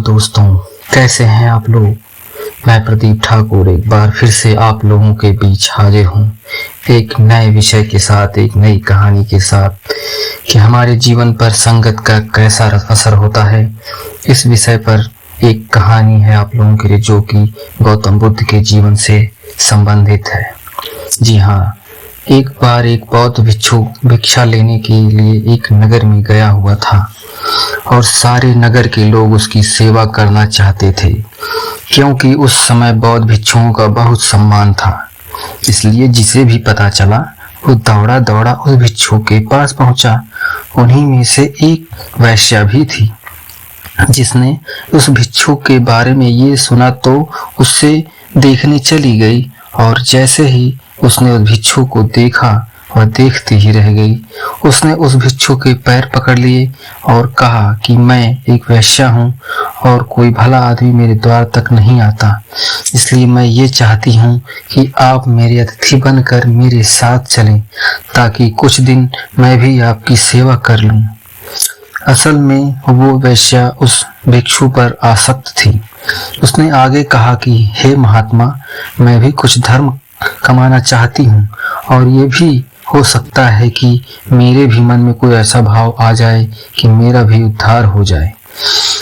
दोस्तों, कैसे हैं आप लोग। मैं प्रदीप ठाकुर एक बार फिर से आप लोगों के बीच हाजिर हूँ एक नए विषय के साथ, एक नई कहानी के साथ कि हमारे जीवन पर संगत का कैसा असर होता है। इस विषय पर एक कहानी है आप लोगों के लिए जो कि गौतम बुद्ध के जीवन से संबंधित है। जी हाँ, एक बार एक बौद्ध भिक्षु भिक्षा लेने के लिए एक नगर में गया हुआ था और सारे नगर के लोग उसकी सेवा करना चाहते थे, क्योंकि उस समय बौद्ध भिक्षुओं का बहुत सम्मान था। इसलिए जिसे भी पता चला वो दौड़ा दौड़ा उस भिक्षु के पास पहुंचा। उन्हीं में से एक वैश्या भी थी जिसने उस भिक्षु के बारे में ये सुना तो उससे देखने चली गई, और जैसे ही उसने उस भिक्षु को देखा और देखती ही रह गई। उसने उस भिक्षु के पैर पकड़ लिए और कहा कि मैं एक वैश्या हूँ और कोई भला आदमी मेरे द्वार तक नहीं आता, इसलिए मैं ये चाहती हूँ कि आप मेरे अतिथि बनकर मेरे साथ चलें ताकि कुछ दिन मैं भी आपकी सेवा कर लूँ। असल में वो वैश्या उस भिक्षु पर आसक्त थी। उसने आगे कहा कि हे महात्मा, मैं भी कुछ धर्म कमाना चाहती हूँ और ये भी हो सकता है कि मेरे भी मन में कोई ऐसा भाव आ जाए कि मेरा भी उद्धार हो जाए।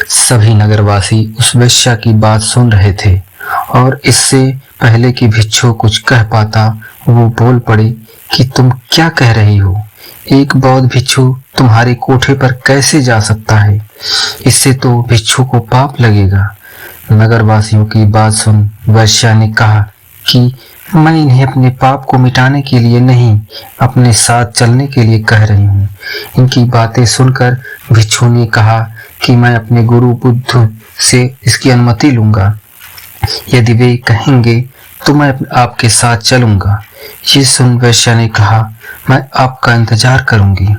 सभी नगरवासी उस वैश्या की बात सुन रहे थे और इससे पहले कि भिक्षु कुछ कह पाता वो बोल पड़े कि तुम क्या कह रही हो। एक बौद्ध भिक्षु तुम्हारे कोठे पर कैसे जा सकता है? इससे तो भिक्षु को पाप लगेगा। नगरवासियों की बात सुन वैश्या ने कहा कि मैं इन्हें अपने पाप को मिटाने के लिए नहीं, अपने साथ चलने के लिए कह रही हूँ। इनकी बातें सुनकर भिक्षु ने कहा कि मैं अपने गुरु बुद्ध से इसकी अनुमति लूंगा। यदि वे कहेंगे तो मैं आपके साथ चलूंगा। ये सुन वैश्या ने कहा, मैं आपका इंतजार करूंगी।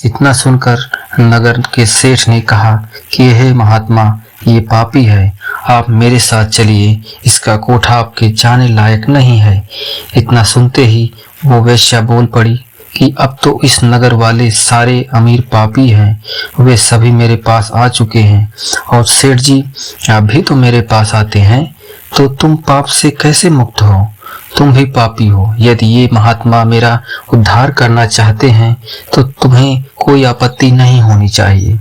इतना सुनकर नगर के सेठ ने कहा कि हे महात्मा, ये पापी है, आप मेरे साथ चलिए, इसका कोठा आपके जाने लायक नहीं है। इतना सुनते ही वो वैश्या बोल पड़ी कि अब तो इस नगर वाले सारे अमीर पापी हैं, वे सभी मेरे पास आ चुके हैं और सेठ जी आप भी तो मेरे पास आते हैं, तो तुम पाप से कैसे मुक्त हो? तुम भी पापी हो। यदि ये महात्मा मेरा उद्धार करना चाहते हैं तो तुम्हें कोई आपत्ति नहीं होनी चाहिए।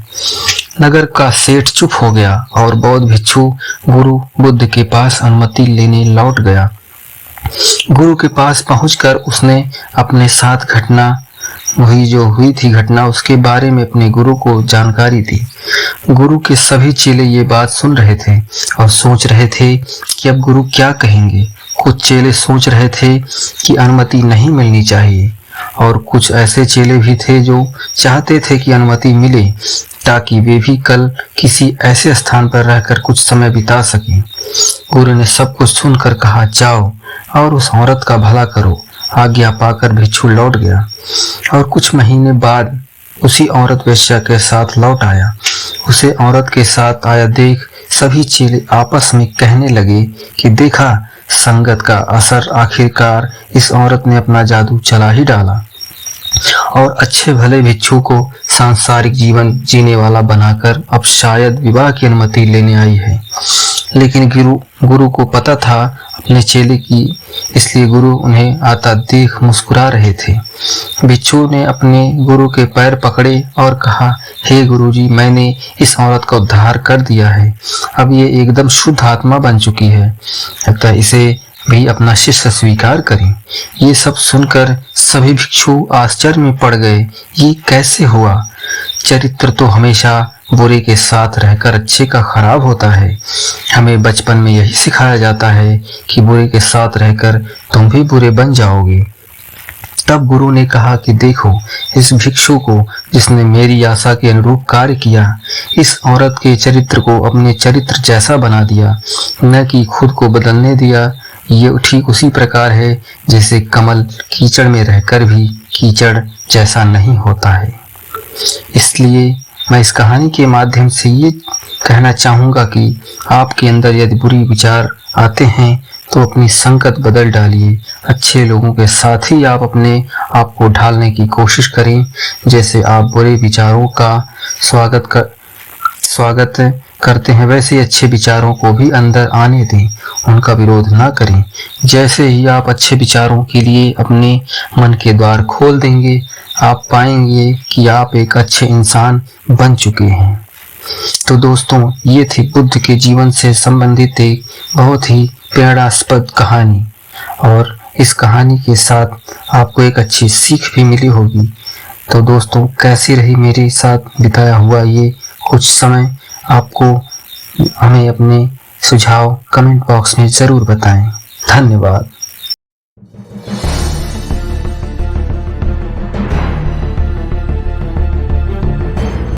नगर का सेठ चुप हो गया और बौद्ध भिक्षु गुरु बुद्ध के पास अनुमति लेने लौट गया। गुरु के पास पहुंचकर उसने अपने साथ घटना हुई थी उसके बारे में अपने गुरु को जानकारी दी। गुरु के सभी चेले ये बात सुन रहे थे और सोच रहे थे कि अब गुरु क्या कहेंगे। कुछ चेले सोच रहे थे कि अनुमति नहीं मिलनी चाहिए और कुछ ऐसे चेले भी थे जो चाहते थे कि अनुमति मिले ताकि वे भी कल किसी ऐसे स्थान पर रहकर कुछ समय बिता सकें। गुरु ने सब कुछ सुनकर कहा, जाओ और उस औरत का भला करो। आज्ञा पाकर भिक्षु लौट गया और कुछ महीने बाद उसी औरत वैश्या के साथ लौट आया। उसे औरत के साथ आया देख सभी चेले आपस में कहने लगे कि देखा, संगत का असर, आखिरकार इस औरत ने अपना जादू चला ही डाला और अच्छे भले भिक्षु को सांसारिक जीवन जीने वाला बनाकर अब शायद विवाह की अनुमति लेने आई है। लेकिन गुरु को पता था अपने चेले की, इसलिए गुरु उन्हें आता देख मुस्कुरा रहे थे। भिक्षु ने अपने गुरु के पैर पकड़े और कहा, हे गुरुजी, मैंने इस औरत का उद्धार कर दिया है। अब ये एकदम शुद्ध आत्मा बन चुकी है, अतः इसे भी अपना शिष्य स्वीकार करें। ये सब सुनकर सभी भिक्षु आश्चर्य में पड़ गए। ये कैसे हुआ? चरित्र तो हमेशा बुरे के साथ रहकर अच्छे का खराब होता है। हमें बचपन में यही सिखाया जाता है कि बुरे के साथ रहकर तुम भी बुरे बन जाओगे। तब गुरु ने कहा कि देखो, इस भिक्षु को जिसने मेरी आशा के अनुरूप कार्य किया, इस औरत के चरित्र को अपने चरित्र जैसा बना दिया, न कि खुद को बदलने दिया। ये ठीक उसी प्रकार है जैसे कमल कीचड़ में रहकर भी कीचड़ जैसा नहीं होता है। इसलिए मैं इस कहानी के माध्यम से ये कहना चाहूँगा कि आपके अंदर यदि बुरी विचार आते हैं तो अपनी संगत बदल डालिए। अच्छे लोगों के साथ ही आप अपने आप को ढालने की कोशिश करें। जैसे आप बुरे विचारों का स्वागत करते हैं वैसे अच्छे विचारों को भी अंदर आने दें, उनका विरोध ना करें। जैसे ही आप अच्छे विचारों के लिए अपने मन के द्वार खोल देंगे, आप पाएंगे कि आप एक अच्छे इंसान बन चुके हैं। तो दोस्तों, ये थी बुद्ध के जीवन से संबंधित एक बहुत ही प्रेरणास्पद कहानी, और इस कहानी के साथ आपको एक अच्छी सीख भी मिली होगी। तो दोस्तों, कैसी रही मेरे साथ बिताया हुआ ये कुछ समय, आपको हमें अपने सुझाव कमेंट बॉक्स में ज़रूर बताएं। धन्यवाद।